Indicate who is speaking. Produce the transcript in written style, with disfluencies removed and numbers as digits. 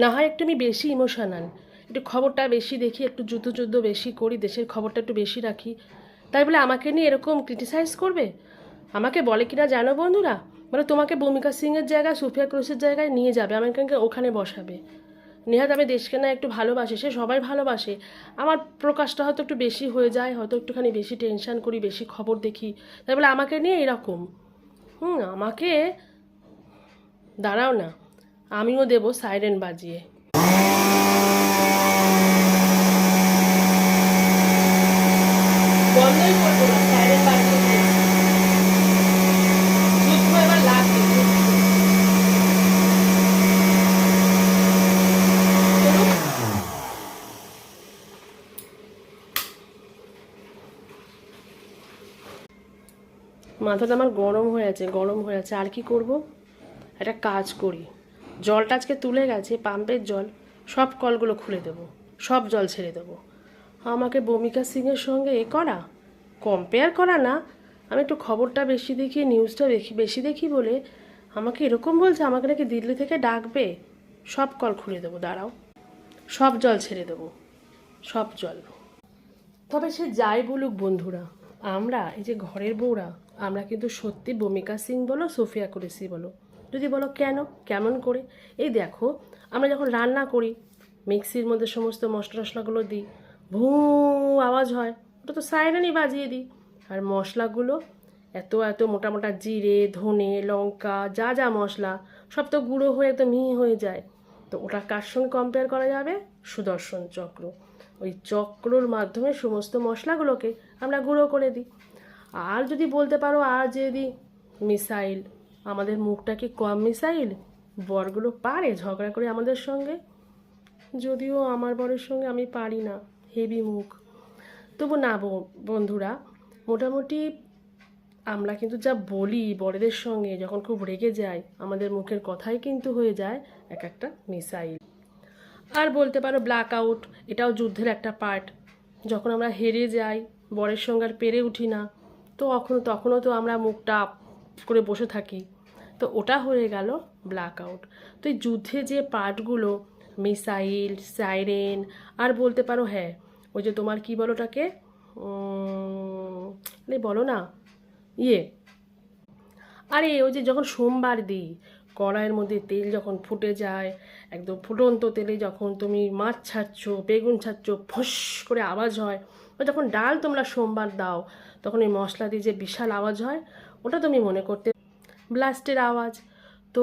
Speaker 1: না হয় একটু আমি বেশি ইমোশনাল, একটু খবরটা বেশি দেখি, একটু যুদ্ধ বেশি করি, দেশের খবরটা একটু বেশি রাখি, তাই বলে আমাকে নিয়ে এরকম ক্রিটিসাইজ করবে? আমাকে বলে কিনা জানো বন্ধুরা, মানে তোমাকে ভূমিকা সিংয়ের জায়গায় সুফিয়া ক্রুসের জায়গায় নিয়ে যাবে, আমাকে ওখানে বসাবে। নেহাত আমি দেশকে না একটু ভালোবাসি, সে সবাই ভালোবাসে, আমার প্রকাশটা হয়তো একটু বেশি হয়ে যায়, হয়তো একটুখানি বেশি টেনশন করি, বেশি খবর দেখি, তাই বলে আমাকে নিয়ে এরকম। আমাকে দাঁড়াও না, আমিও দেব সাইরেন বাজিয়ে। বন্ধই করবো না, সাইরেন বাজিয়ে দিয়েছি। যুদ্ধ এবার লাগবে, চলুক। মাথাটা আমার গরম হয়ে আছে, গরম হয়ে আছে, আর কি করব? একটা কাজ করি, জলটা আজকে তুলে গেছে পাম্পের জল, সব কলগুলো খুলে দেবো, সব জল ছেড়ে দেবো। আমাকে ভূমিকা সিংয়ের সঙ্গে করা, কম্পেয়ার করা না, আমি একটু খবরটা বেশি দেখি, নিউজটা বেশি দেখি বলে আমাকে এরকম বলছে, আমাকে নাকি দিল্লি থেকে ডাকবে। সব কল খুলে দেবো, দাঁড়াও, সব জল ছেড়ে দেবো, সব জল। তবে সে যাই বলুক বন্ধুরা, আমরা এই যে ঘরের বউরা, আমরা কিন্তু সত্যি ভূমিকা সিং বলো, সোফিয়া কুরেশি বলো, যদি বলো কেন, কেমন করে, এই দেখো, আমরা যখন রান্না করি, মিক্সির মধ্যে সমস্ত মশলা টশলাগুলো দিই, ভূ আওয়াজ হয়, ওটা তো সাইরেনই বাজিয়ে দিই। আর মশলাগুলো এত এত মোটা মোটা জিরে, ধনে, লঙ্কা, যা যা মশলা, সব তো গুঁড়ো হয়ে একদম মিহি হয়ে যায়। তো ওটা কার সঙ্গে কম্পেয়ার করা যাবে? সুদর্শন চক্র। ওই চক্রর মাধ্যমে সমস্ত মশলাগুলোকে আমরা গুঁড়ো করে দিই। আর যদি বলতে পারো, আর যদি মিসাইল, আমাদের মুখটা কি কম মিসাইল? বরগুলো পারে ঝগড়া করে আমাদের সঙ্গে, যদিও আমার বরের সঙ্গে আমি পারি না, হেভি মুখ। তবু না বন্ধুরা, মোটামুটি আমরা কিন্তু যা বলি বড়দের সঙ্গে, যখন খুব রেগে যাই, আমাদের মুখের কথাই কিন্তু হয়ে যায় এক একটা মিসাইল। আর বলতে পারো ব্ল্যাক আউট, এটাও যুদ্ধের একটা পার্ট। যখন আমরা হেরে যাই, বরের সঙ্গে আর পেরে উঠি না, তো তখনও তো আমরা মুখটা আপ করে বসে থাকি, তো ওটা হয়ে গেল ব্ল্যাক আউট। তো এই যুদ্ধে যে পার্টগুলো, মিসাইল, সাইরেন, আর বলতে পারো হ্যাঁ, ওই যে তোমার কি বলো ওটাকে, বলো না, ইয়ে, আরে ওই যে যখন সোমবার দিই, কড়াইয়ের মধ্যে তেল যখন ফুটে যায়, একদম ফুটন্ত তেলে যখন তুমি মাছ ছাড়ছো, বেগুন ছাড়ছো, ফস করে আওয়াজ হয়, বা যখন ডাল তোমরা সোমবার দাও, তখন ওই মশলা দিয়ে যে বিশাল আওয়াজ হয়, ওটা তুমি মনে করতে ব্লাস্টের আওয়াজ। তো